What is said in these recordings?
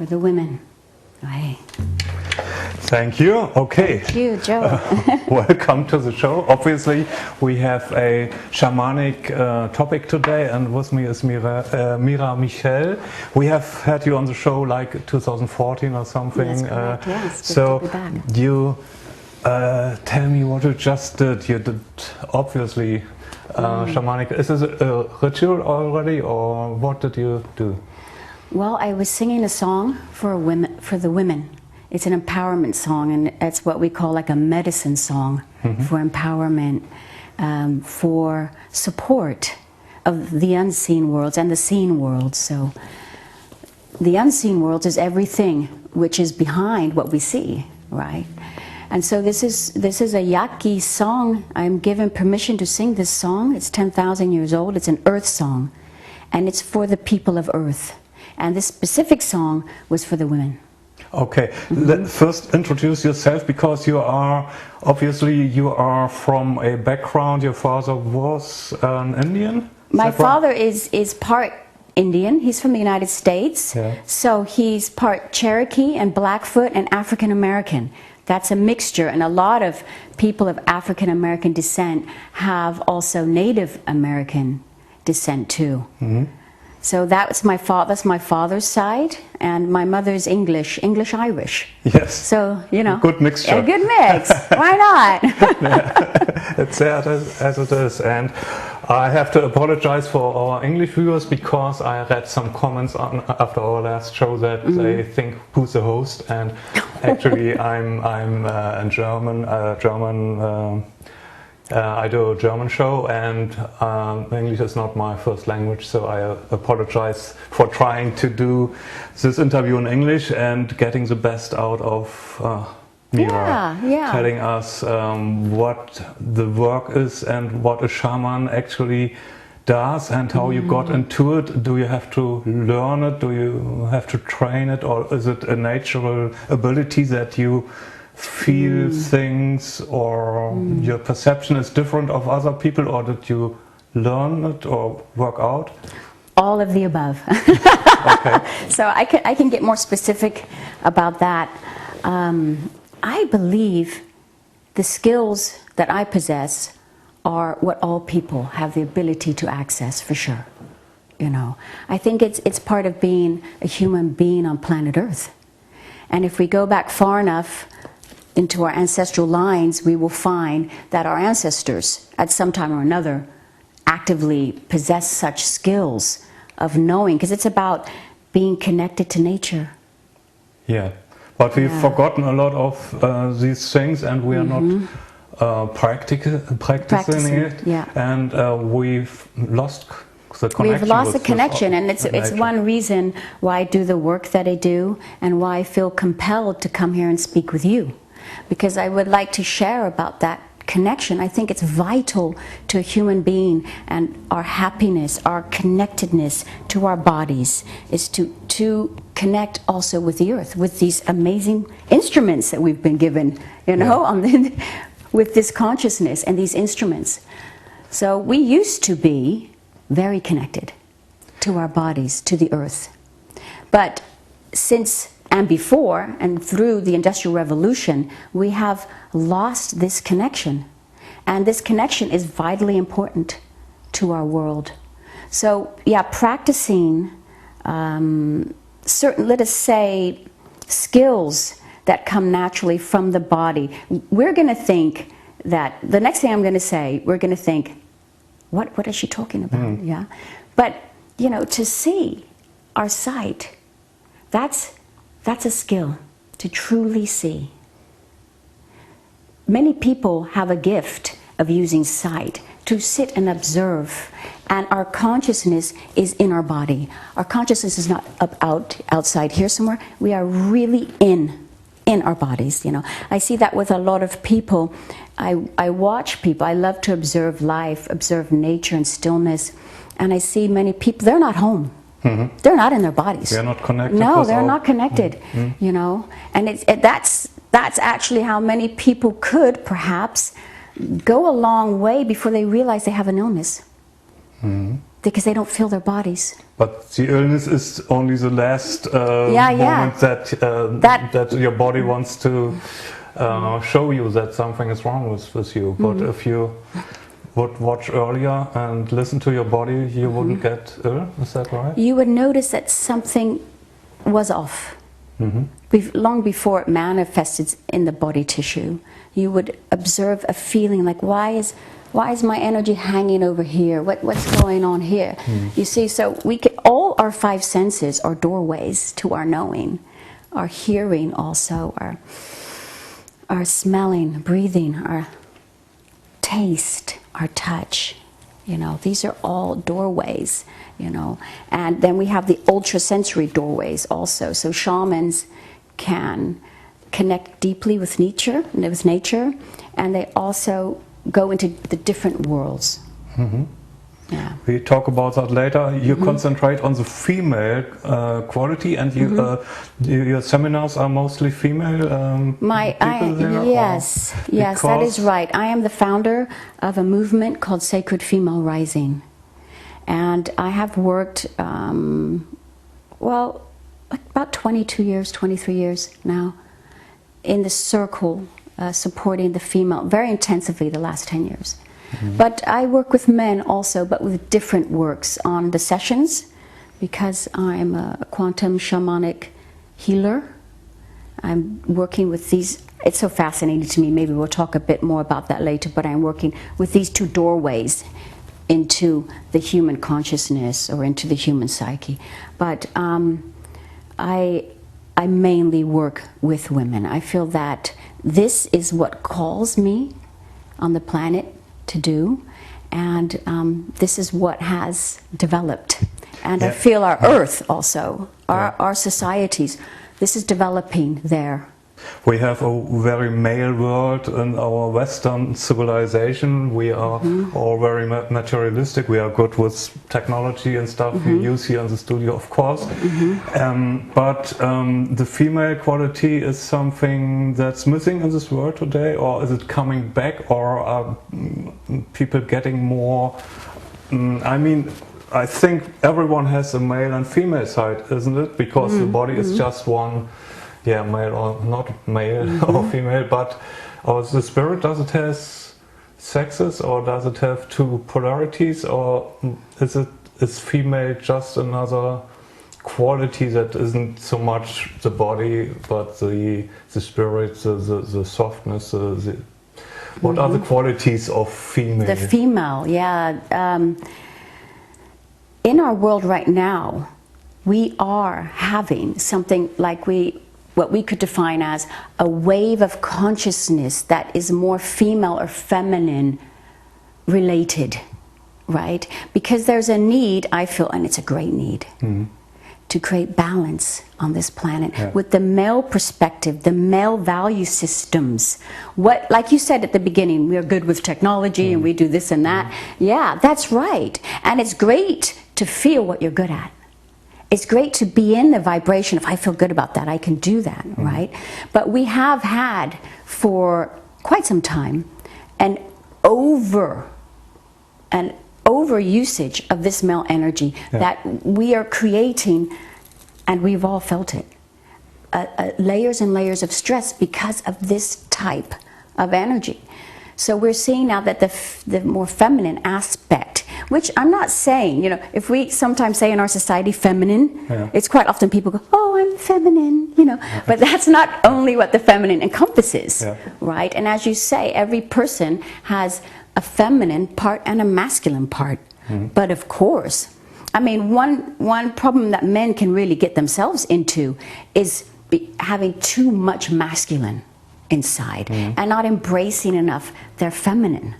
for the women. Hey. Thank you. Okay. Thank you, Jo. Welcome to the show. Obviously, we have a shamanic topic today, and with me is MiraMichelle. We have had you on the show like 2014 or something. That's correct, yes. So you tell me what you just did. You did obviously shamanic. Is this a ritual already, or what did you do? Well, I was singing a song for the women. It's an empowerment song, and it's what we call like a medicine song for empowerment, for support of the unseen worlds and the seen worlds. So the unseen worlds is everything which is behind what we see, right? And so this is a Yaqui song. I'm given permission to sing this song. It's 10,000 years old. It's an earth song, and it's for the people of earth. And this specific song was for the women. Okay, let's first introduce yourself, because you are from a background. Your father was an Indian? My father is part Indian. He's from the United States. Yeah. So he's part Cherokee and Blackfoot and African American. That's a mixture, and a lot of people of African American descent have also Native American descent too. So that's my father's side, and my mother's English-Irish. Yes. So, you know. Good mixture. A good mix. Why not? It's sad as it is. And I have to apologize for our English viewers, because I read some comments after our last show that they think who's the host, and actually I'm in German. I do a German show, and English is not my first language, so I apologize for trying to do this interview in English and getting the best out of Mira, telling us what the work is and what a shaman actually does and how you got into it. Do you have to learn it? Do you have to train it? Or is it a natural ability that you feel things, or your perception is different of other people, or did you learn it or work out? All of the above. Okay. So I can get more specific about that. I believe the skills that I possess are what all people have the ability to access, for sure. You know, I think it's part of being a human being on planet Earth. And if we go back far enough into our ancestral lines, we will find that our ancestors, at some time or another, actively possess such skills of knowing, because it's about being connected to nature. Yeah, but we've forgotten a lot of these things, and we are not practicing it, and we've lost the connection. We've lost the connection, and it's one reason why I do the work that I do, and why I feel compelled to come here and speak with you. Because I would like to share about that connection. I think it's vital to a human being, and our happiness, our connectedness to our bodies is to connect also with the earth, with these amazing instruments that we've been given, you know, with this consciousness and these instruments. So we used to be very connected to our bodies, to the earth. But since and before and through the Industrial Revolution, we have lost this connection. And this connection is vitally important to our world. So, yeah, practicing certain, let us say, skills that come naturally from the body. We're going to think that, the next thing I'm going to say, we're going to think, what is she talking about? Yeah. But, you know, to see our sight, that's a skill, to truly see. Many people have a gift of using sight to sit and observe, and our consciousness is in our body. Our consciousness is not outside here somewhere. We are really in our bodies, you know. I see that with a lot of people. I watch people. I love to observe life, observe nature and stillness, and I see many people, they're not home. They're not in their bodies. They're not connected. No, they're not connected. You know, and that's actually how many people could perhaps go a long way before they realize they have an illness. because they don't feel their bodies. But the illness is only the last moment that your body wants to show you that something is wrong with you. But if you would watch earlier and listen to your body, you wouldn't get ill. Is that right? You would notice that something was off. Long before it manifested in the body tissue, you would observe a feeling like, why is my energy hanging over here? What's going on here? You see, so all our five senses are doorways to our knowing, our hearing also, our smelling, breathing, our taste, our touch. You know, these are all doorways, you know. And then we have the ultrasensory doorways also. So shamans can connect deeply with nature, and they also go into the different worlds. Yeah. We talk about that later. You concentrate on the female quality, and your seminars are mostly female people there? Yes, that is right. I am the founder of a movement called Sacred Female Rising. And I have worked, about 22 years, 23 years now, in the circle, supporting the female very intensively the last 10 years. But I work with men also, but with different works on the sessions, because I'm a quantum shamanic healer. I'm working with these, it's so fascinating to me, maybe we'll talk a bit more about that later, but I'm working with these two doorways into the human consciousness or into the human psyche. But I mainly work with women. I feel that this is what calls me on the planet to do, and this is what has developed. And I feel our earth also, our societies, this is developing there. We have a very male world in our Western civilization. We are all very materialistic. We are good with technology and stuff we use here in the studio, of course. But the female quality is something that's missing in this world today, or is it coming back, or are people getting more? I mean, I think everyone has a male and female side, isn't it? Because the body is just one. Yeah, male or not male or female, but the spirit, does it have sexes, or does it have two polarities, or is female just another quality that isn't so much the body but the spirit, the softness? What are the qualities of female? The female, yeah. In our world right now, we are having something like what we could define as a wave of consciousness that is more female or feminine related, right? Because there's a need, I feel, and it's a great need, to create balance on this planet with the male perspective, the male value systems. What, like you said at the beginning, we are good with technology and we do this and that. Yeah, that's right. And it's great to feel what you're good at. It's great to be in the vibration. If I feel good about that, I can do that, right? But we have had for quite some time an over usage of this male energy that we are creating, and we've all felt it. Layers and layers of stress because of this type of energy. So we're seeing now that the more feminine aspect, which I'm not saying, you know, if we sometimes say in our society feminine, it's quite often people go, oh, I'm feminine, you know, but that's not only what the feminine encompasses, right? And as you say, every person has a feminine part and a masculine part. But of course, I mean, one problem that men can really get themselves into is having too much masculine inside and not embracing enough their feminine,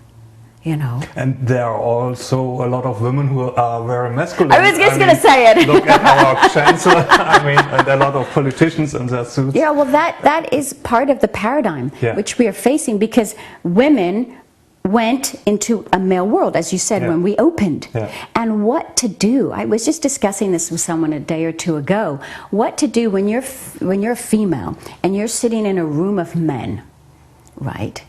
you know. And there are also a lot of women who are very masculine. I was just going to say it. Look at our chancellor, I mean, and a lot of politicians in their suits. Yeah, well, that is part of the paradigm which we are facing, because women went into a male world, as you said, when we opened. And what to do. I was just discussing this with someone a day or two ago. What to do when you're a female and you're sitting in a room of men, right?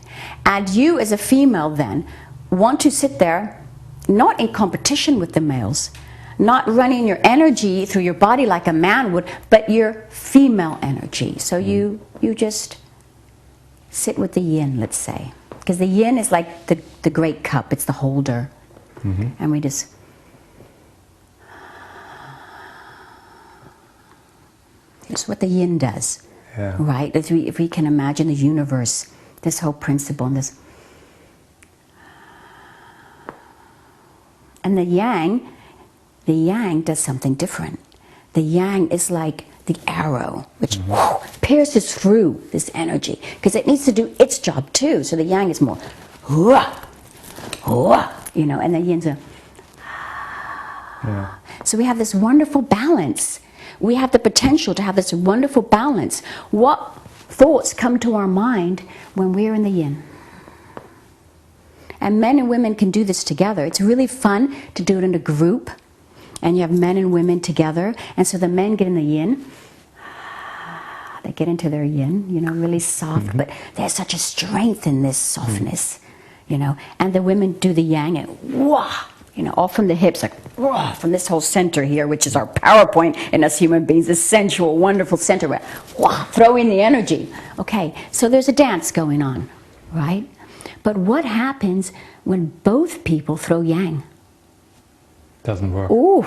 And you as a female then want to sit there not in competition with the males, not running your energy through your body like a man would, but your female energy. So you just sit with the yin, let's say. Because the yin is like the great cup, it's the holder. And we just... It's what the yin does, right? If we can imagine the universe, this whole principle, and this... And the yang does something different. The yang is like the arrow, which pierces through this energy, because it needs to do its job too. So the yang is more, you know, and the yin's a... So we have this wonderful balance. We have the potential to have this wonderful balance. What thoughts come to our mind when we're in the yin? And men and women can do this together. It's really fun to do it in a group. And you have men and women together. And so the men get in the yin. They get into their yin, you know, really soft. But there's such a strength in this softness, you know. And the women do the yang and wah, you know, all from the hips, like wah, from this whole center here, which is our power point in us human beings, this sensual, wonderful center where wah, throw in the energy. Okay, so there's a dance going on, right? But what happens when both people throw yang? Doesn't work. Ooh,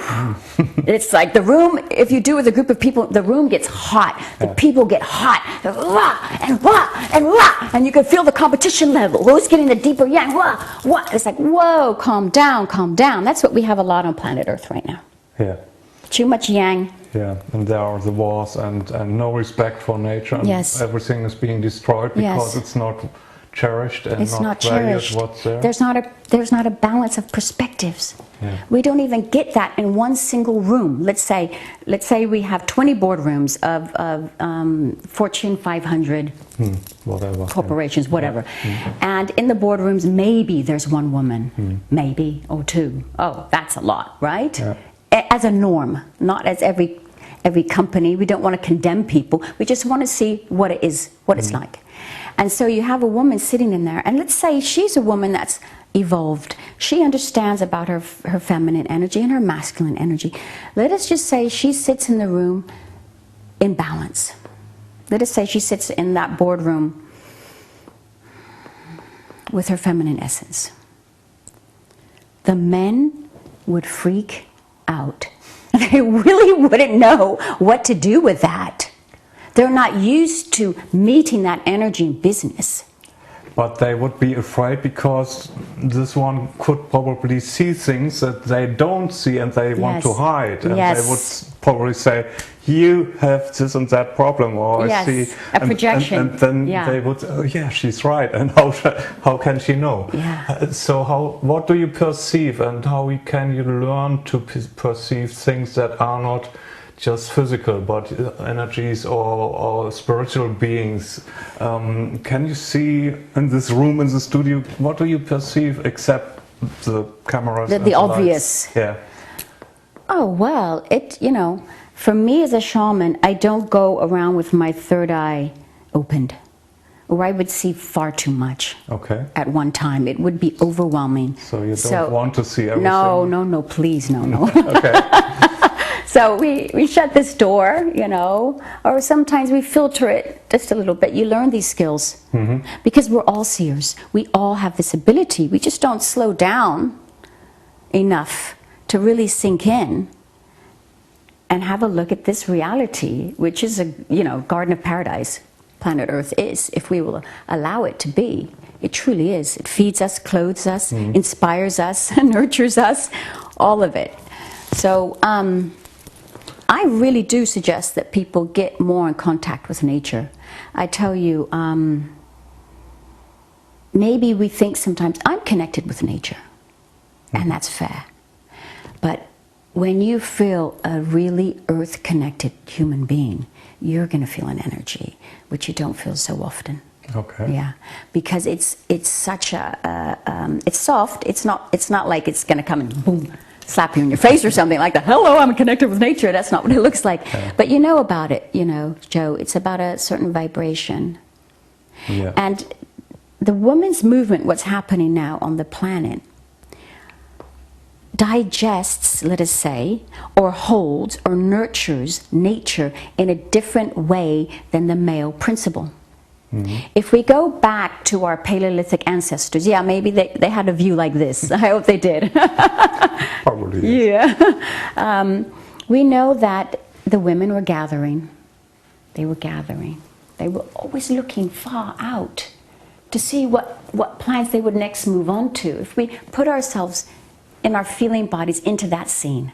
it's like the room, if you do with a group of people, the room gets hot. The people get hot. Wah, and wah, and wah. And you can feel the competition level. Who's getting the deeper yang? Wah, wah. It's like, whoa, calm down, calm down. That's what we have a lot on planet Earth right now. Yeah. Too much yang. Yeah, and there are the wars and no respect for nature. And everything is being destroyed because it's not cherished and it's not valued cherished. What's there. There's not a balance of perspectives. We don't even get that in one single room. Let's say we have 20 boardrooms of Fortune 500 corporations, whatever. And in the boardrooms, maybe there's one woman, maybe, or two. Oh, that's a lot, right? As a norm, not as every company. We don't want to condemn people. We just want to see what it is, what it's like. And so you have a woman sitting in there, and let's say she's a woman that's evolved. She understands about her feminine energy and her masculine energy. Let us just say she sits in the room in balance. Let us say she sits in that boardroom with her feminine essence. The men would freak out. They really wouldn't know what to do with that. They're not used to meeting that energy in business. But they would be afraid because this one could probably see things that they don't see and they want to hide. And they would probably say, you have this and that problem, or I see a projection. And then they would, oh yeah, she's right. And how can she know? So what do you perceive, and how can you learn to perceive things that are not just physical, but energies or spiritual beings? Can you see in this room, in the studio, what do you perceive except the cameras? The obvious. Yeah. Oh, well, you know, for me as a shaman, I don't go around with my third eye opened, or I would see far too much at one time. It would be overwhelming. So you don't want to see everything? No, please, no. Okay. So we shut this door, you know, or sometimes we filter it just a little bit. You learn these skills because we're all seers. We all have this ability. We just don't slow down enough to really sink in and have a look at this reality, which is a, you know, Garden of Paradise. Planet Earth is, if we will allow it to be. It truly is. It feeds us, clothes us, inspires us, nurtures us, all of it. So I really do suggest that people get more in contact with nature. I tell you, maybe we think sometimes, I'm connected with nature, and that's fair. But when you feel a really earth-connected human being, you're going to feel an energy, which you don't feel so often. Okay. Yeah, because it's such a it's soft. It's not like it's going to come and boom, slap you in your face or something like that. Hello, I'm connected with nature. That's not what it looks like. Yeah. But you know about it, you know, Joe. It's about a certain vibration. Yeah. And the women's movement, what's happening now on the planet, digests, let us say, or holds or nurtures nature in a different way than the male principle. If we go back to our Paleolithic ancestors, yeah, maybe they had a view like this. I hope they did. Probably. Yeah. We know that the women were gathering. They were gathering. They were always looking far out to see what plants they would next move on to. If we put ourselves in our feeling bodies into that scene,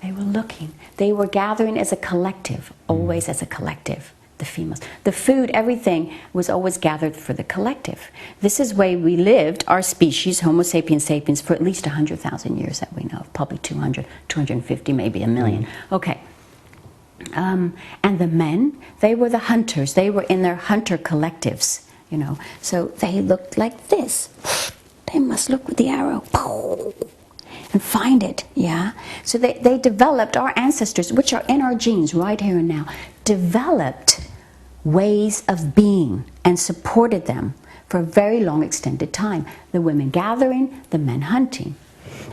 they were looking. They were gathering as a collective, always as a collective. The females. The food, everything was always gathered for the collective. This is why we lived, our species, Homo sapiens sapiens, for at least 100,000 years that we know of. Probably 200, 250, maybe a million. Okay. And the men, they were the hunters. They were in their hunter collectives, you know. So they looked like this. They must look with the arrow. And find it, yeah? So they developed, our ancestors, which are in our genes right here and now, developed ways of being and supported them for a very long extended time. The women gathering, the men hunting.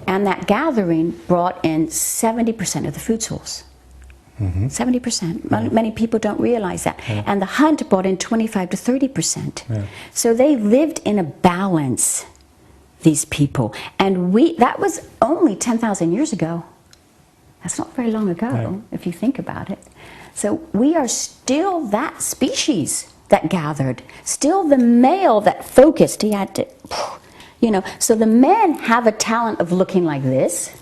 And that gathering brought in 70% of the food source. 70%. Yeah. Many people don't realize that. Yeah. And the hunt brought in 25 to 30%. Yeah. So they lived in a balance, these people. And that was only 10,000 years ago. That's not very long ago, if you think about it. So we are still that species that gathered, still the male that focused. He had to, you know, so the men have a talent of looking like this.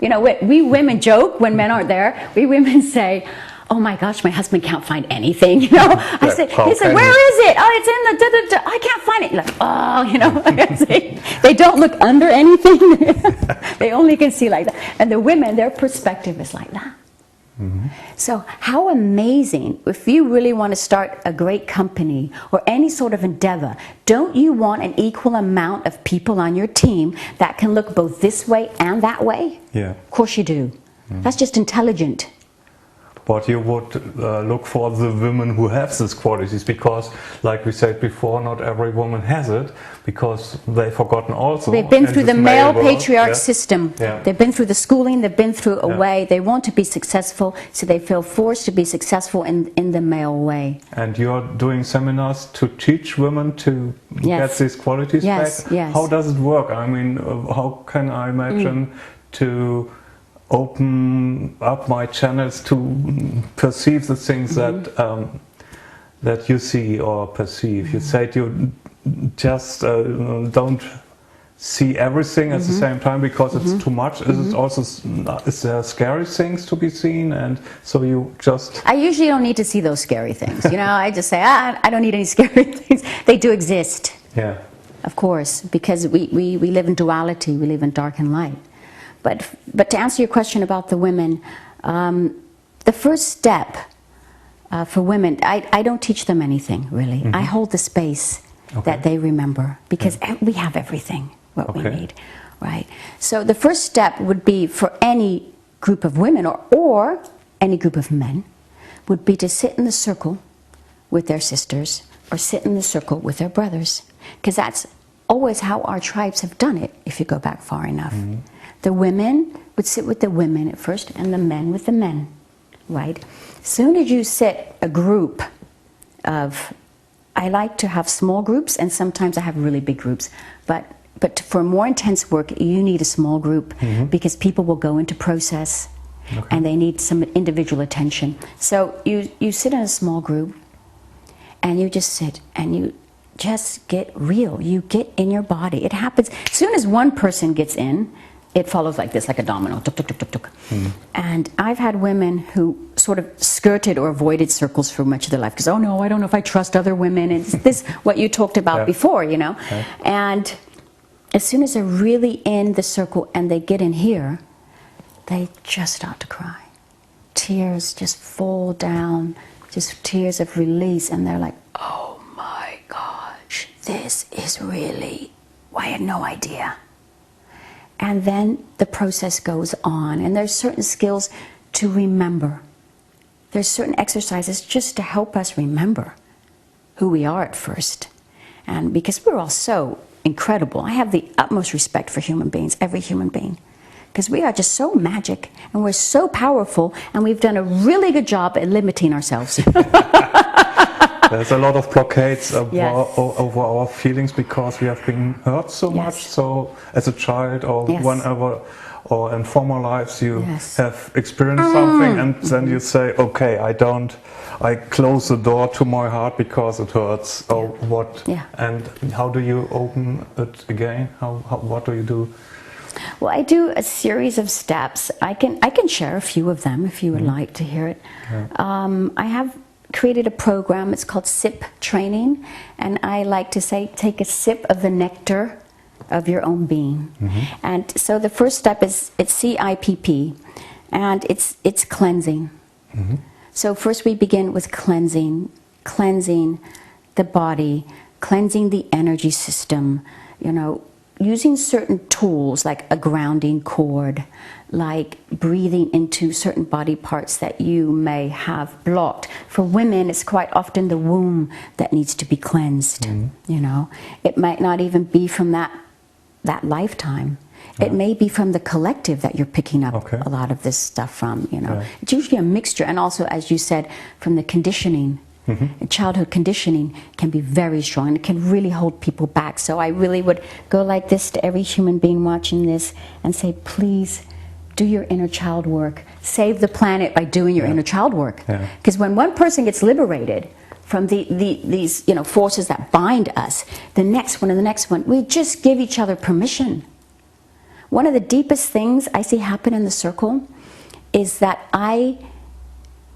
You know, we women joke when men aren't there. We women say, oh my gosh, my husband can't find anything, you know. He said, where is it? Oh, it's in the, I can't find it. Like, oh, you know, they don't look under anything. They only can see like that. And the women, their perspective is like that. So how amazing, if you really want to start a great company or any sort of endeavor, don't you want an equal amount of people on your team that can look both this way and that way? Yeah. Of course you do. That's just intelligent. But you would look for the women who have these qualities, because, like we said before, not every woman has it, because they've forgotten also. They've been through the male patriarch system. Yeah. They've been through the schooling, they've been through a way. They want to be successful, so they feel forced to be successful in the male way. And you're doing seminars to teach women to get these qualities back? Yes. How does it work? I mean, how can I imagine to open up my channels to perceive the things that you see or perceive? You said you just don't see everything at the same time because it's too much. Is there scary things to be seen? And so you just... I usually don't need to see those scary things. You know, I just say, I don't need any scary things. They do exist. Yeah. Of course, because we live in duality. We live in dark and light. But to answer your question about the women, the first step for women, I don't teach them anything, really. I hold the space that they remember, because we have everything, what we need, right? So the first step would be for any group of women or any group of men would be to sit in the circle with their sisters or sit in the circle with their brothers, because that's always how our tribes have done it, if you go back far enough. The women would sit with the women at first, and the men with the men, right? As soon as you sit a group of, I like to have small groups, and sometimes I have really big groups, but for more intense work, you need a small group, because people will go into process, and they need some individual attention. So you sit in a small group, and you just sit, and you just get real. You get in your body. It happens. As soon as one person gets in, it follows like this, like a domino. Tuk, tuk, tuk, tuk, tuk. And I've had women who sort of skirted or avoided circles for much of their life because, oh no, I don't know if I trust other women. And it's this, what you talked about before, you know. And as soon as they're really in the circle and they get in here, they just start to cry. Tears just fall down, just tears of release. And they're like, oh my gosh, this is really, I had no idea. And then the process goes on, and there's certain skills to remember. There's certain exercises just to help us remember who we are at first. And because we're all so incredible. I have the utmost respect for human beings, every human being, because we are just so magic and we're so powerful, and we've done a really good job at limiting ourselves. There's a lot of blockades Yes. over our feelings because we have been hurt so Yes. much. So as a child or Yes. whenever or in former lives you Yes. have experienced something, and then you say, okay, I close the door to my heart because it hurts, or what. Yeah. And how do you open it again? What do you do? Well, I do a series of steps. I can share a few of them if you would like to hear it. Yeah. I have created a program. It's called SIP training, and I like to say, take a sip of the nectar of your own being. And so the first step is, it's CIPP, and it's cleansing. So first we begin with cleansing the body, cleansing the energy system, you know, using certain tools like a grounding cord, like breathing into certain body parts that you may have blocked. For women, it's quite often the womb that needs to be cleansed. You know, it might not even be from that lifetime. It may be from the collective that you're picking up a lot of this stuff from, you know. It's usually a mixture, and also, as you said, from the conditioning. Childhood conditioning can be very strong, and it can really hold people back. So I really would go like this to every human being watching this and say, please do your inner child work. Save the planet by doing your inner child work. Because when one person gets liberated from these forces that bind us, the next one and the next one, we just give each other permission. One of the deepest things I see happen in the circle is that I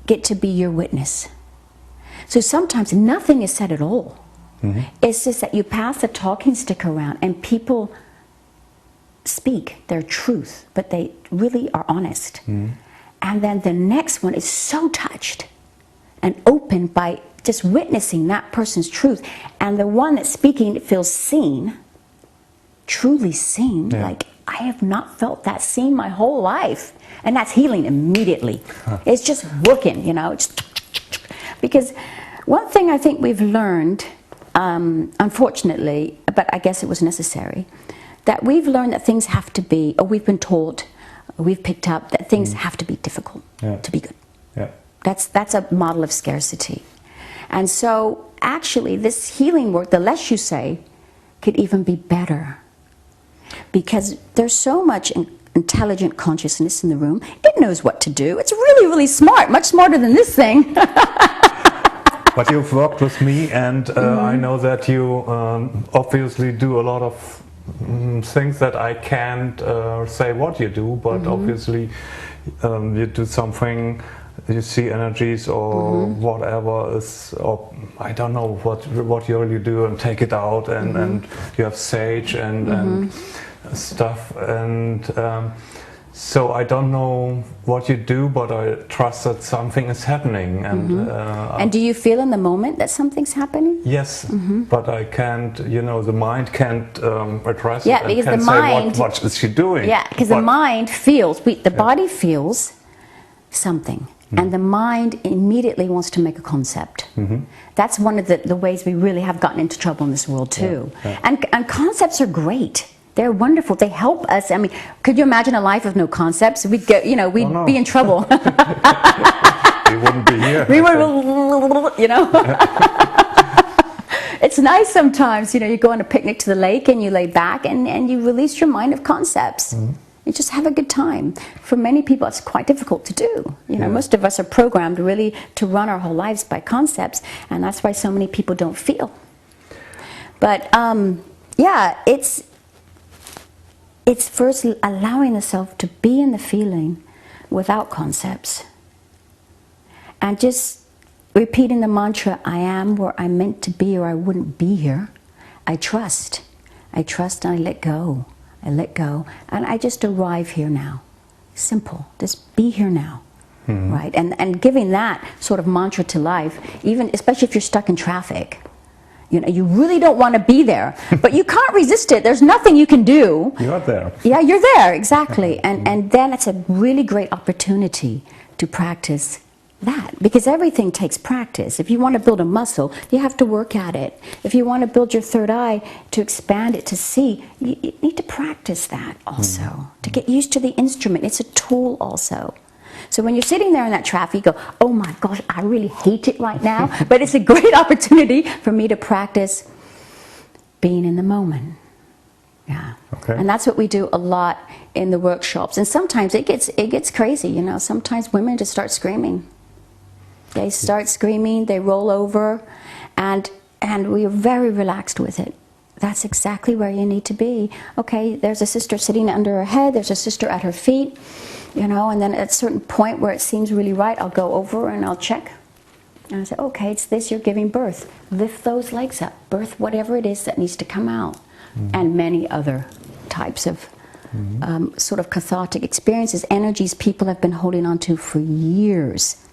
get to be your witness. So sometimes nothing is said at all. It's just that you pass the talking stick around and people speak their truth, but they really are honest. And then the next one is so touched and opened by just witnessing that person's truth. And the one that's speaking feels seen, truly seen. Like, I have not felt that seen my whole life. And that's healing immediately. It's just working, you know. Because one thing I think we've learned, unfortunately, but I guess it was necessary, that we've learned that things have to be, or we've been taught, we've picked up that things have to be difficult to be good. That's a model of scarcity. And so actually this healing work, the less you say, could even be better. Because there's so much intelligent consciousness in the room. It knows what to do. It's really, really smart, much smarter than this thing. But you've worked with me, and I know that you obviously do a lot of things that I can't say what you do, but obviously you do something, you see energies or whatever is, or I don't know what you really do, and take it out, and you have sage and stuff, and so I don't know what you do, but I trust that something is happening. And do you feel in the moment that something's happening? Yes, but I can't, you know, the mind can't address it. Yeah, because and the say, mind... what is she doing? Yeah, because the mind feels, the body feels something. And the mind immediately wants to make a concept. That's one of the ways we really have gotten into trouble in this world too. And concepts are great. They're wonderful. They help us. I mean, could you imagine a life with no concepts? We'd go, you know, we'd be in trouble. We wouldn't be here. We would, you know. It's nice sometimes, you know, you go on a picnic to the lake and you lay back and you release your mind of concepts. You just have a good time. For many people, it's quite difficult to do. You know, most of us are programmed really to run our whole lives by concepts, and that's why so many people don't feel. But yeah, it's first allowing yourself to be in the feeling without concepts, and just repeating the mantra, I am where I'm meant to be, or I wouldn't be here. I trust and I let go. I let go, and I just arrive here now. Simple, just be here now, right? And giving that sort of mantra to life, even especially if you're stuck in traffic, you know, you really don't want to be there, but you can't resist it. There's nothing you can do. You're there. Yeah, you're there, exactly. And then it's a really great opportunity to practice that, because everything takes practice. If you want to build a muscle, you have to work at it. If you want to build your third eye, to expand it, to see, you need to practice that also, to get used to the instrument. It's a tool also. So when you're sitting there in that traffic, you go, oh my gosh, I really hate it right now, but it's a great opportunity for me to practice being in the moment. Yeah. Okay. And that's what we do a lot in the workshops. And sometimes it gets crazy, you know. Sometimes women just start screaming. They start screaming, they roll over, and we are very relaxed with it. That's exactly where you need to be. Okay, there's a sister sitting under her head, there's a sister at her feet, you know, and then at a certain point where it seems really right, I'll go over and I'll check. And I say, okay, it's this, you're giving birth. Lift those legs up, birth whatever it is that needs to come out. And many other types of sort of cathartic experiences, energies people have been holding on to for years.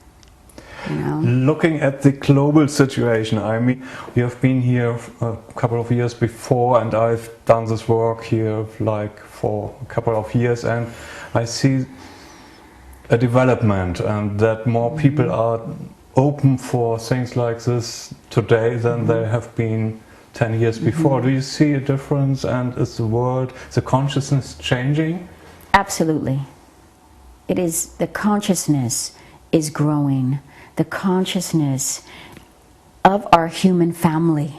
You know? Looking at the global situation, I mean, you have been here a couple of years before, and I've done this work here like for a couple of years, and I see a development, and that more people are open for things like this today than they have been 10 years before. Do you see a difference, and is the world, the consciousness changing? Absolutely. It is, the consciousness is growing. The consciousness of our human family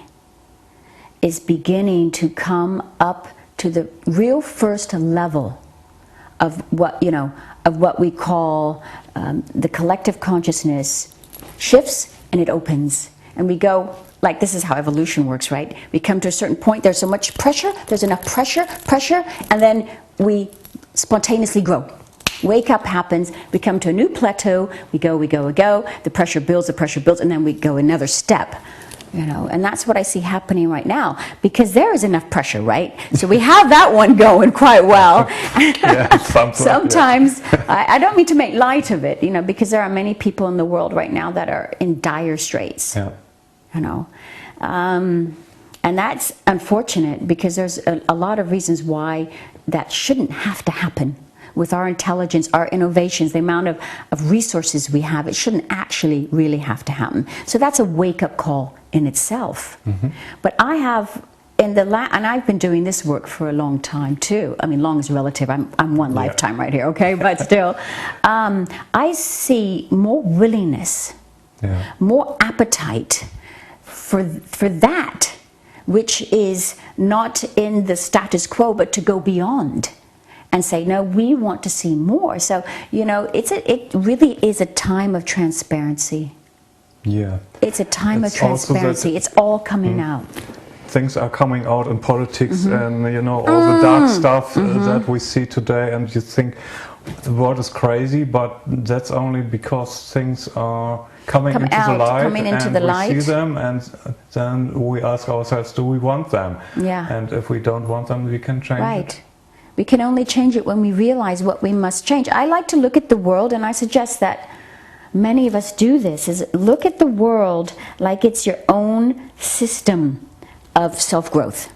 is beginning to come up to the real first level of what, you know, of what we call the collective consciousness shifts and it opens. And we go, like, this is how evolution works, right? We come to a certain point, there's so much pressure, there's enough pressure, and then we spontaneously grow. Wake up happens, we come to a new plateau, we go, the pressure builds, and then we go another step. You know, and that's what I see happening right now, because there is enough pressure, right? So we have that one going quite well. Yeah, sometimes, I don't mean to make light of it, you know, because there are many people in the world right now that are in dire straits. Yeah. You know, and that's unfortunate, because there's a lot of reasons why that shouldn't have to happen. With our intelligence, our innovations, the amount of resources we have, it shouldn't actually really have to happen. So that's a wake-up call in itself. But I have, and I've been doing this work for a long time too. I mean, long is relative. I'm one lifetime right here, okay? But still, I see more willingness, more appetite for that, which is not in the status quo, but to go beyond and say, no, we want to see more. So, you know, it really is a time of transparency. Yeah. It's a time of transparency. It's all coming out. Things are coming out in politics and, you know, all the dark stuff that we see today, and you think the world is crazy, but that's only because things are coming into the light, we see them, and then we ask ourselves, do we want them? Yeah. And if we don't want them, we can change it. We can only change it when we realize what we must change. I like to look at the world, and I suggest that many of us do this, is look at the world like it's your own system of self-growth,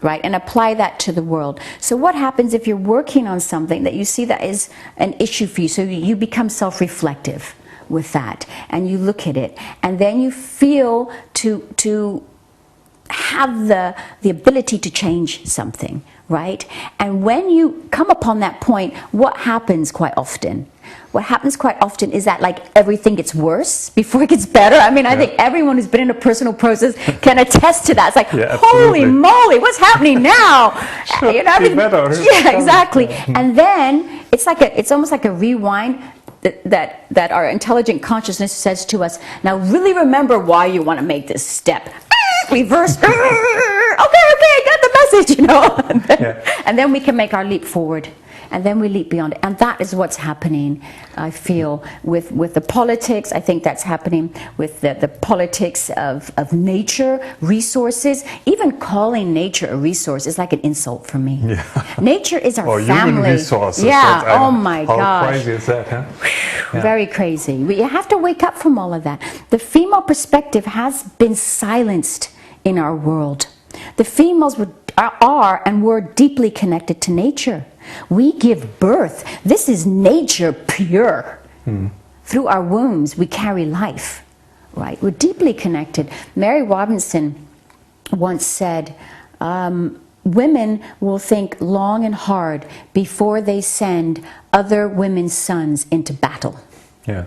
right? And apply that to the world. So what happens if you're working on something that you see that is an issue for you? So you become self-reflective with that, and you look at it, and then you feel to have the ability to change something, right? And when you come upon that point, what happens quite often? What happens quite often is that, like, everything gets worse before it gets better. I mean, I think everyone who's been in a personal process can attest to that. It's like, holy moly, what's happening now? You know, better. Yeah, exactly. And then it's almost like a rewind that our intelligent consciousness says to us, now really remember why you want to make this step. Reverse. Okay, I got the message, you know. And then we can make our leap forward, and then we leap beyond it. And that is what's happening, I feel, with the politics. I think that's happening with the politics of nature, resources. Even calling nature a resource is like an insult for me. Nature is our family. Human resources. Yeah, oh my gosh. How crazy is that, huh? Very crazy. We have to wake up from all of that. The female perspective has been silenced in our world. The females are and were deeply connected to nature. We give birth. This is nature pure. through our wombs, we carry life, right? We're deeply connected. Mary Robinson once said, women will think long and hard before they send other women's sons into battle. Yeah.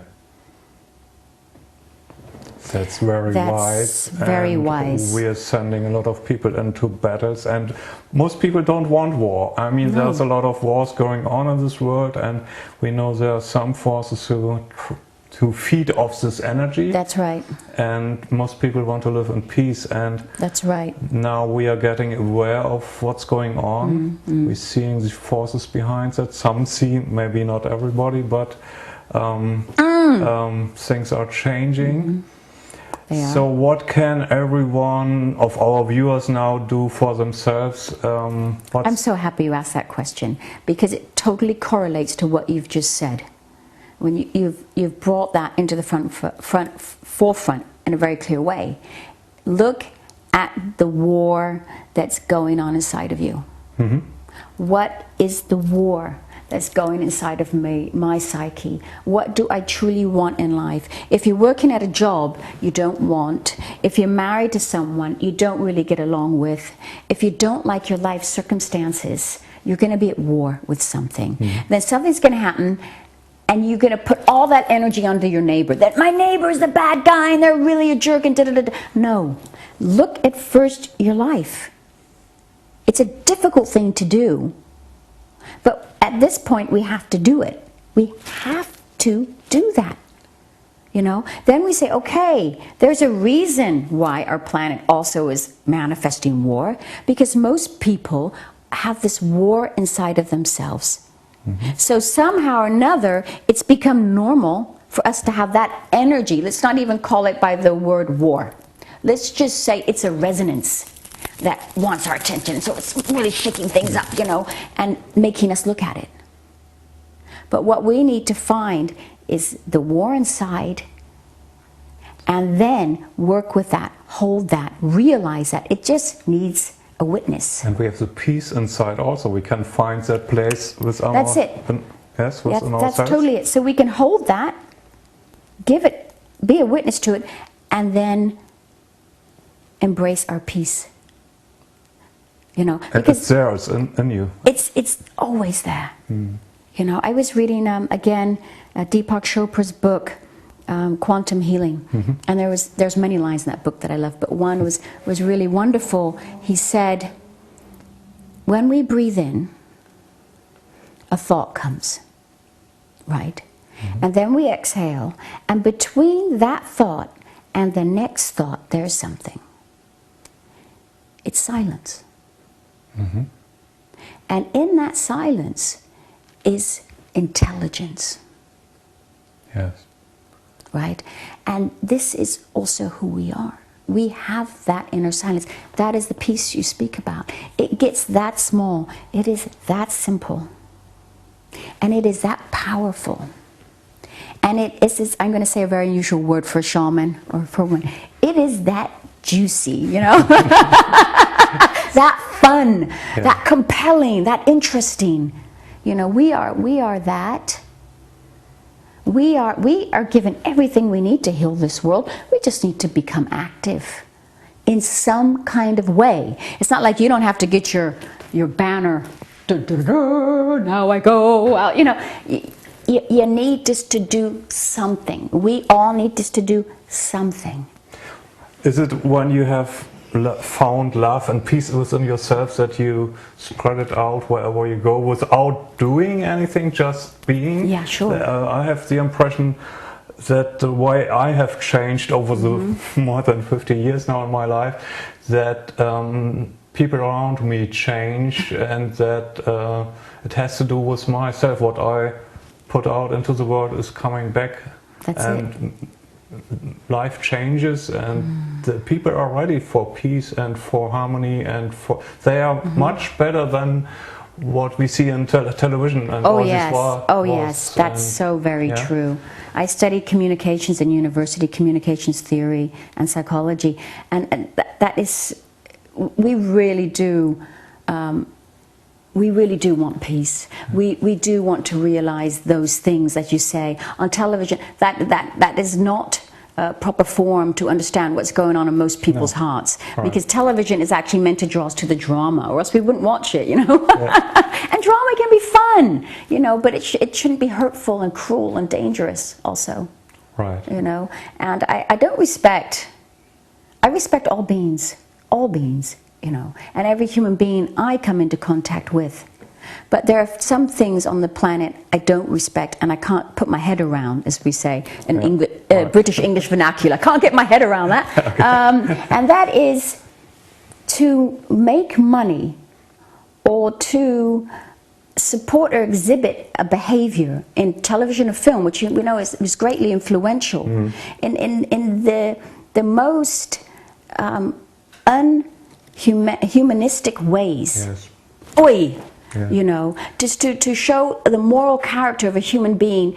That's very wise. Very wise. We are sending a lot of people into battles, and most people don't want war. I mean, there's a lot of wars going on in this world, and we know there are some forces to feed off this energy. That's right. And most people want to live in peace. And that's right. Now we are getting aware of what's going on. We're seeing the forces behind that. Some see, maybe not everybody, but things are changing. So what can everyone of our viewers now do for themselves? I'm so happy you asked that question, because it totally correlates to what you've just said. When you've brought that into the forefront in a very clear way. Look at the war that's going on inside of you. What is the war that's going inside of my psyche? What do I truly want in life? If you're working at a job you don't want, if you're married to someone you don't really get along with, if you don't like your life circumstances, you're going to be at war with something. Then something's going to happen, and you're going to put all that energy onto your neighbor, that my neighbor is the bad guy and they're really a jerk and da-da-da-da. No. Look at first your life. It's a difficult thing to do, but at this point we have to do it. We have to do that. You know? Then we say, okay, there's a reason why our planet also is manifesting war, because most people have this war inside of themselves. So somehow or another, it's become normal for us to have that energy. Let's not even call it by the word war. Let's just say it's a resonance that wants our attention. So it's really shaking things up, you know, and making us look at it. But what we need to find is the war inside, and then work with that, hold that, realize that. It just needs a witness. And we have the peace inside also. We can find that place with our... That's it. Yes, within ourselves. That's totally it. So we can hold that, give it, be a witness to it, and then embrace our peace. You know, because it's there, it's in you. It's always there. You know, I was reading again Deepak Chopra's book, Quantum Healing, and there's many lines in that book that I love, but one was really wonderful. He said, when we breathe in, a thought comes, right? And then we exhale, and between that thought and the next thought, there's something. It's silence. And in that silence is intelligence. Yes. Right? And this is also who we are. We have that inner silence. That is the peace you speak about. It gets that small. It is that simple. And it is that powerful. And it is, I'm going to say a very unusual word for a shaman or for one. It is that juicy, you know? That fun, that compelling, that interesting. You know, we are that. We are given everything we need to heal this world. We just need to become active in some kind of way. It's not like you don't have to get your banner, now I go out. You know, you need just to do something. We all need just to do something. Is it when you have found love and peace within yourself that you spread it out wherever you go without doing anything, just being? Yeah, sure. I have the impression that the way I have changed over the more than 50 years now in my life, that people around me change, and that it has to do with myself. What I put out into the world is coming back. That's it. Life changes, and the people are ready for peace and for harmony, and they are much better than what we see in television. And yes, that's so very true. I studied communications in university, communications theory and psychology, and that is, we really do we really do want peace. We do want to realize those things that you say on television. That is not a proper form to understand what's going on in most people's hearts. Right. Because television is actually meant to draw us to the drama, or else we wouldn't watch it, you know. Yeah. And drama can be fun, you know, but it shouldn't be hurtful and cruel and dangerous also. Right. You know, and I respect all beings, you know, and every human being I come into contact with. But there are some things on the planet I don't respect, and I can't put my head around, as we say in British English vernacular. I can't get my head around that. Okay. And that is to make money or to support or exhibit a behavior in television or film, which we know is greatly influential, in the most unhumanistic ways. Yes. Oi! Yeah. You know, just to show the moral character of a human being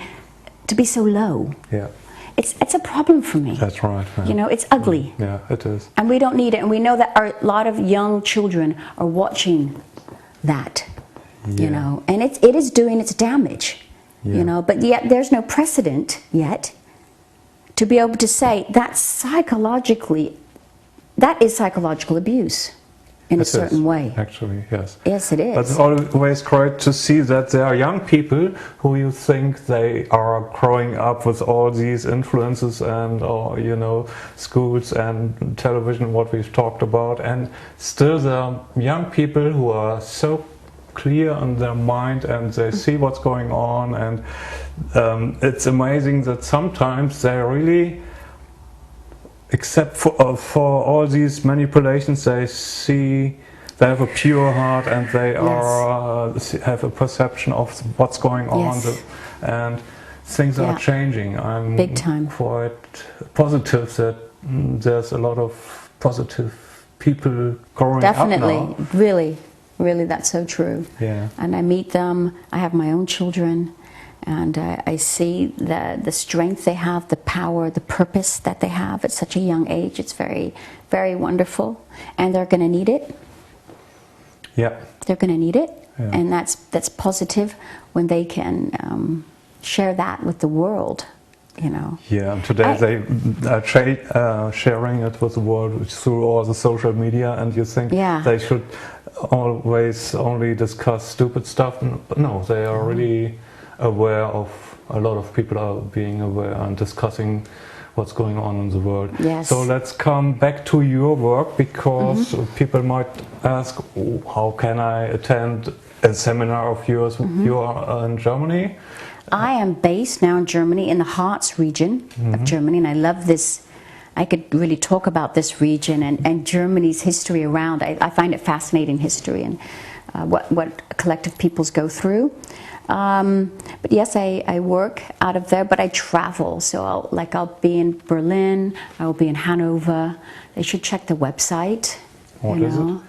to be so low. Yeah. It's a problem for me. That's right. Yeah. You know, it's ugly. Yeah, it is. And we don't need it. And we know that a lot of young children are watching that. Yeah. You know, and it is doing its damage. Yeah. You know, but yet there's no precedent yet to be able to say that is psychological abuse. In a certain way. Actually, yes. Yes, it is. But it's always great to see that there are young people who you think they are growing up with all these influences and, you know, schools and television, what we've talked about, and still there are young people who are so clear in their mind and they see what's going on, and it's amazing that sometimes they really, except for all these manipulations, they have a pure heart and they have a perception of what's going on, and things are changing. I'm big time quite positive that there's a lot of positive people growing up now. Really, that's so true. Yeah. And I meet them. I have my own children. And I see the strength they have, the power, the purpose that they have at such a young age. It's very, very wonderful. And they're going to need it. Yeah. They're going to need it. Yeah. And that's positive when they can share that with the world, you know. Yeah, and today they are sharing it with the world through all the social media, and you think they should always only discuss stupid stuff. But no, they are really aware of, a lot of people are being aware and discussing what's going on in the world. Yes. So let's come back to your work, because people might ask, how can I attend a seminar of yours? You are in Germany? I am based now in Germany, in the Harz region of Germany, and I love this. I could really talk about this region and Germany's history around. I find it fascinating history and what collective peoples go through. But yes, I work out of there, but I travel. So I'll be in Berlin, I'll be in Hanover. They should check the website. What is it?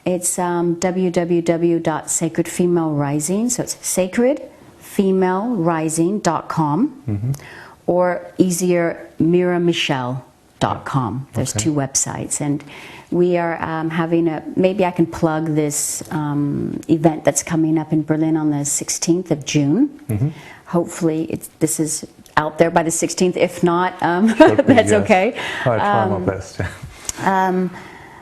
It's www.sacredfemalerising. So it's sacredfemalerising.com, or easier, MiraMichelle.com. There's two websites, and we are having maybe I can plug this event that's coming up in Berlin on the 16th of June. Hopefully this is out there by the 16th. If not, that's okay. I try my best.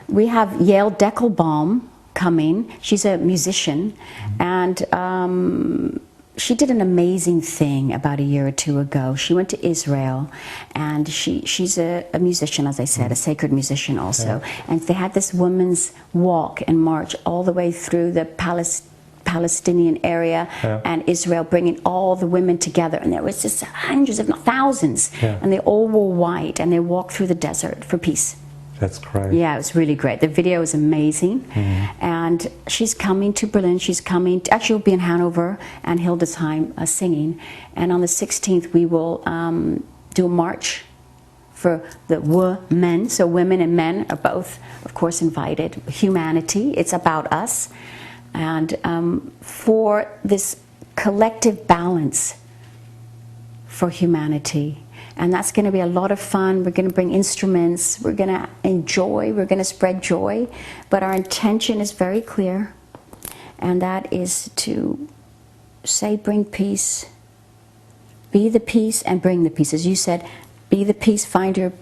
We have Yale Deckelbaum coming. She's a musician, and she did an amazing thing about a year or two ago. She went to Israel, and she's a musician, as I said, a sacred musician also. Yeah. And they had this women's walk and march all the way through the Palestinian area and Israel, bringing all the women together. And there was just hundreds, if not thousands. Yeah. And they all wore white, and they walked through the desert for peace. That's great. Yeah, it was really great. The video is amazing. And she's coming to Berlin. She's coming, actually we'll be in Hanover and Hildesheim singing. And on the 16th we will do a march for the women. So women and men are both, of course, invited. Humanity, it's about us. And for this collective balance for humanity. And that's going to be a lot of fun. We're going to bring instruments. We're going to enjoy. We're going to spread joy. But our intention is very clear. and that is to say, bring peace, be the peace, and bring the peace. As you said, be the peace, find your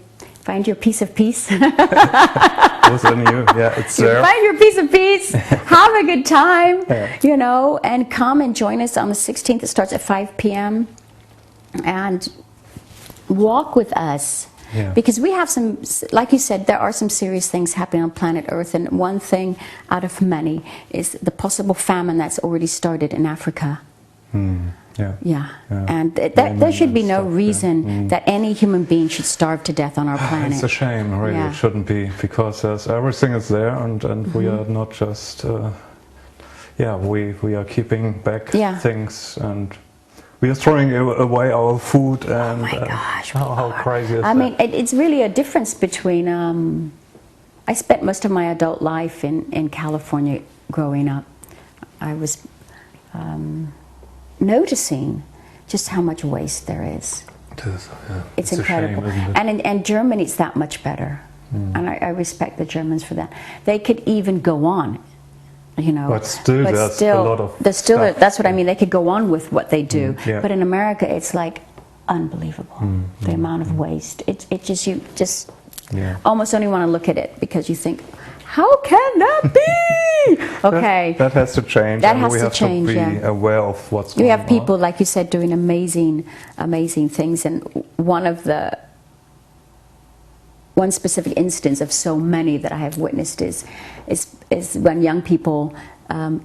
piece of peace. Within you, yeah, it's there. Find your piece of peace, have a good time, you know, and come and join us on the 16th. It starts at 5 p.m. and walk with us. Yeah. Because we have some, like you said, there are some serious things happening on planet Earth, and one thing out of many is the possible famine that's already started in Africa. Yeah. And there should be no reason that any human being should starve to death on our planet. It's a shame, really. It shouldn't be, because everything is there, and we are not just, we are keeping back things, and we are throwing away our food, and oh my gosh, how crazy is that? I mean, it's really a difference between, I spent most of my adult life in California growing up. I was noticing just how much waste there is. It's incredible. A shame, isn't it? And in Germany it's that much better. And I respect the Germans for that. They could even go on, you know. But still there's a lot of stuff. That's what I mean. They could go on with what they do. But in America it's like unbelievable. The amount of waste. It just, you just almost don't even want to look at it, because you think, how can that be? Okay. That has to change. That has to change, We have to be aware of what's going on. You have people, like you said, doing amazing things. And one specific instance of so many that I have witnessed is when young people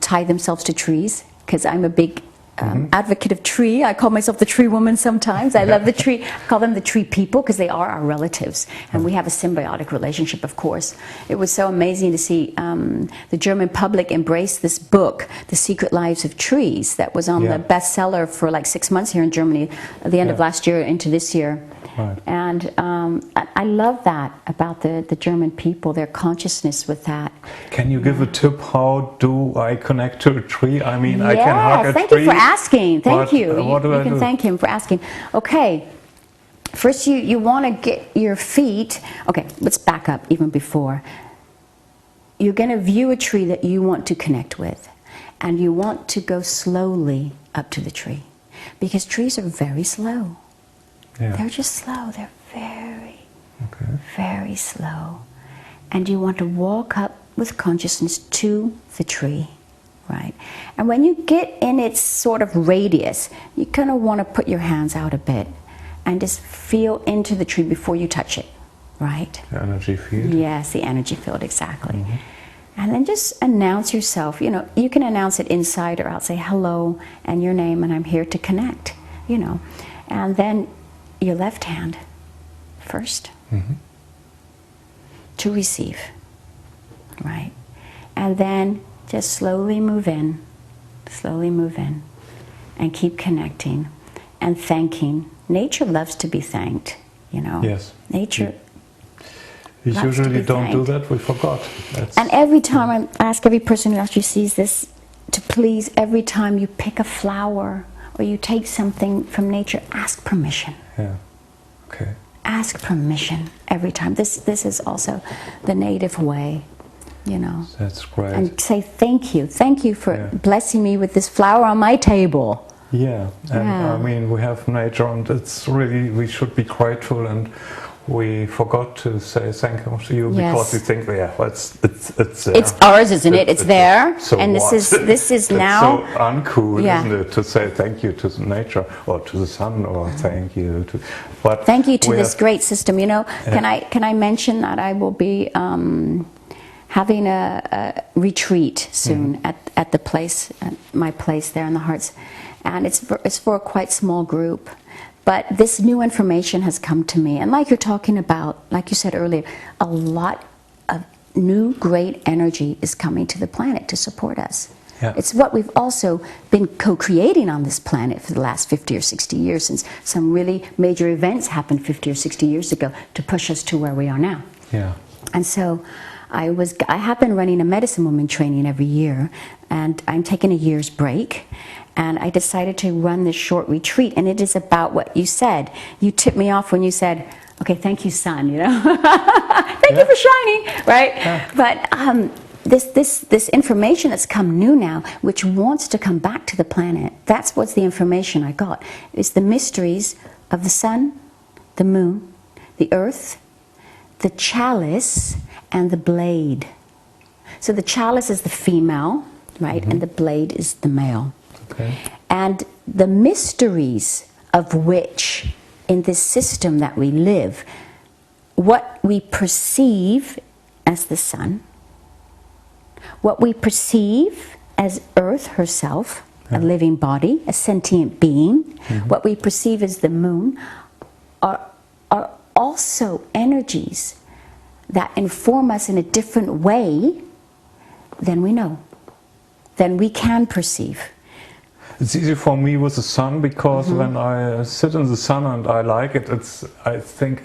tie themselves to trees. Because I'm a big advocate of tree. I call myself the tree woman sometimes. I love the tree. I call them the tree people, because they are our relatives, and we have a symbiotic relationship, of course. It was so amazing to see the German public embrace this book, The Secret Lives of Trees, that was on the bestseller for like 6 months here in Germany, at the end of last year into this year. Right. And I love that about the German people, their consciousness with that. Can you give a tip? How do I connect to a tree? I mean, I can hug a thank tree. You for asking. Thank you. What do I can do? Thank him for asking. Okay. First, you want to get your feet. Okay, let's back up even before. You're going to view a tree that you want to connect with, and you want to go slowly up to the tree, because trees are very slow. They're just slow. They're very slow. And you want to walk up with consciousness to the tree, right? And when you get in its sort of radius, you kind of want to put your hands out a bit and just feel into the tree before you touch it, right? The energy field. Yes, the energy field, exactly. And then just announce yourself. You know, you can announce it inside or out. Say hello and your name, and I'm here to connect, you know. And then your left hand first to receive, right? And then just slowly move in, and keep connecting and thanking. Nature loves to be thanked, you know. Yes. Nature. We usually don't do that. We forgot. And every time I ask every person who actually sees this to please, every time you pick a flower or you take something from nature, ask permission. Okay. Ask permission every time. This is also the native way, you know. That's great. And say thank you for blessing me with this flower on my table. And I mean, we have nature, and it's really, we should be grateful, and we forgot to say thank you to you because we think, it's there. It's ours, isn't it? It's there. So and what? this is now. It's so uncool, isn't it, to say thank you to nature or to the sun, or thank you to. But thank you to this great system. You know, can I mention that I will be having a retreat soon at the place, at my place there in the Hearts, and it's for a quite small group. But this new information has come to me, and like you're talking about, like you said earlier, a lot of new great energy is coming to the planet to support us. It's what we've also been co-creating on this planet for the last 50 or 60 years, since some really major events happened 50 or 60 years ago to push us to where we are now. And so I have been running a medicine woman training every year, and I'm taking a year's break. And I decided to run this short retreat, and it is about what you said. You tipped me off when you said, okay, thank you, sun, you know. Thank you for shining, right? But this information that's come new now, which wants to come back to the planet. That's what's the information I got. It's the mysteries of the sun, the moon, the earth, the chalice, and the blade. So the chalice is the female, right? And the blade is the male. Okay. And the mysteries of which, in this system that we live, what we perceive as the sun, what we perceive as Earth herself, a living body, a sentient being, what we perceive as the moon, are also energies that inform us in a different way than we know, than we can perceive. It's easy for me with the sun, because when I sit in the sun and I like it, I think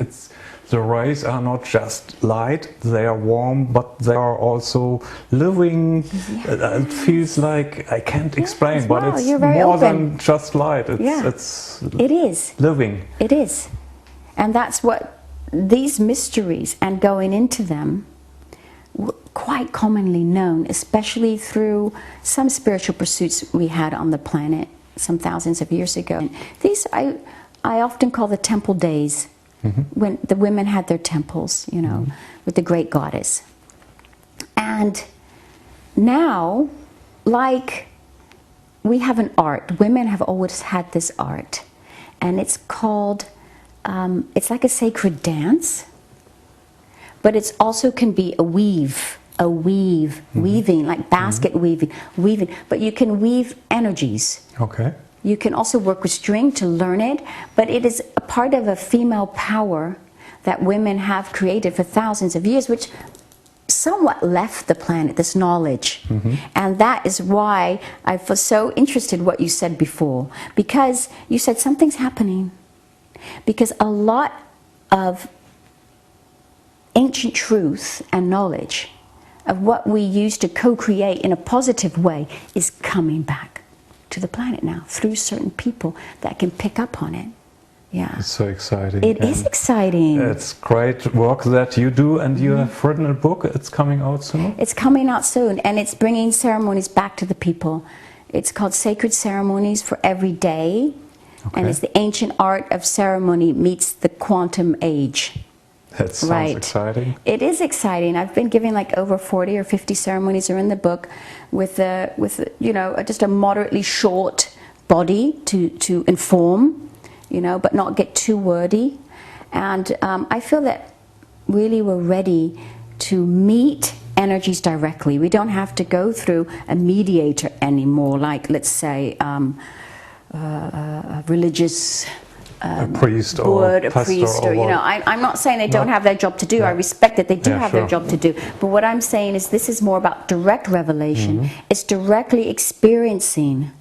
the rays are not just light, they are warm, but they are also living. It feels like, I can't explain, but it's more than just light. It's it is living. It is. And that's what these mysteries, and going into them, were quite commonly known, especially through some spiritual pursuits we had on the planet some thousands of years ago. And these I often call the temple days, when the women had their temples, you know, with the great goddess. And now, like, we have an art. Women have always had this art, and it's called, it's like a sacred dance, but it's also can be a weaving, like basket weaving, but you can weave energies. Okay. You can also work with string to learn it, but it is a part of a female power that women have created for thousands of years, which somewhat left the planet, this knowledge. And that is why I feel so interested in what you said before, because you said something's happening. Because a lot of ancient truth and knowledge of what we used to co-create in a positive way is coming back to the planet now through certain people that can pick up on it. Yeah. It's so exciting. It is exciting. It's great work that you do, and you have written a book. It's coming out soon? It's coming out soon, and it's bringing ceremonies back to the people. It's called Sacred Ceremonies for Every Day, and it's the ancient art of ceremony meets the quantum age. That sounds exciting. It is exciting. I've been giving like over 40 or 50 ceremonies are in the book with you know, just a moderately short body to inform, you know, but not get too wordy. And I feel that really we're ready to meet energies directly. We don't have to go through a mediator anymore, like, let's say, a religious a priest or you know, I'm not saying they don't have their job to do. I respect that they do have their job to do, but what I'm saying is this is more about direct revelation. It's directly experiencing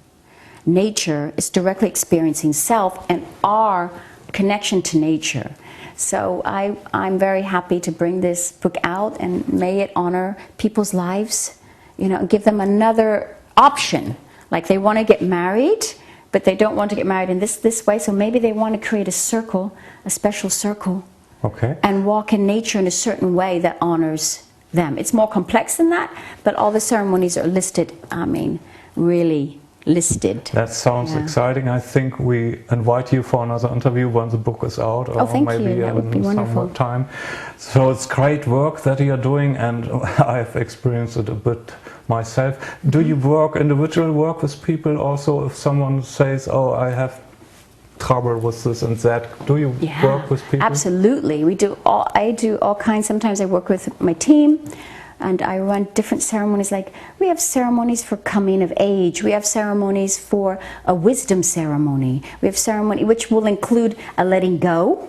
nature, it's directly experiencing self and our connection to nature. So I'm very happy to bring this book out, and may it honor people's lives, you know, and give them another option. Like, they want to get married, but they don't want to get married in this way, so maybe they want to create a circle, a special circle, and walk in nature in a certain way that honors them. It's more complex than that, but all the ceremonies are listed, I mean, really listed. That sounds exciting. I think we invite you for another interview when the book is out, or maybe in some time. So it's great work that you're doing, and I've experienced it a bit myself. Do you individual work with people also? If someone says, oh, I have trouble with this and that, do you work with people? Absolutely. I do all kinds. Sometimes I work with my team, and I run different ceremonies. Like, we have ceremonies for coming of age. We have ceremonies for a wisdom ceremony. We have ceremony which will include a letting go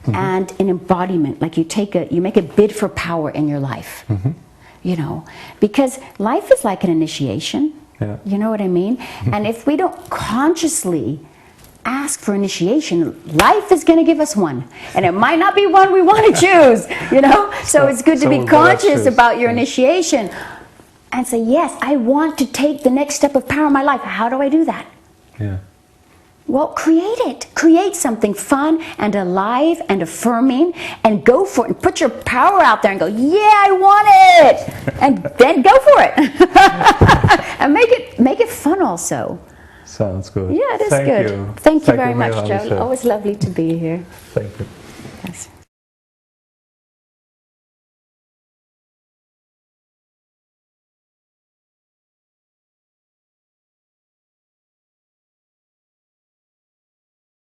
and an embodiment. Like, you make a bid for power in your life. You know, because life is like an initiation. You know what I mean? And if we don't consciously ask for initiation, life is going to give us one, and it might not be one we want to choose, you know. So it's good to be conscious about your initiation and say, yes, I want to take the next step of power in my life. How do I do that? Well, create it. Create something fun and alive and affirming, and go for it. And put your power out there and go, yeah, I want it. And then go for it. And make it fun also. Sounds good. Yeah, it is Thank good. you. Thank you very much, MiraMichelle. Jo. Always lovely to be here. Thank you. Yes.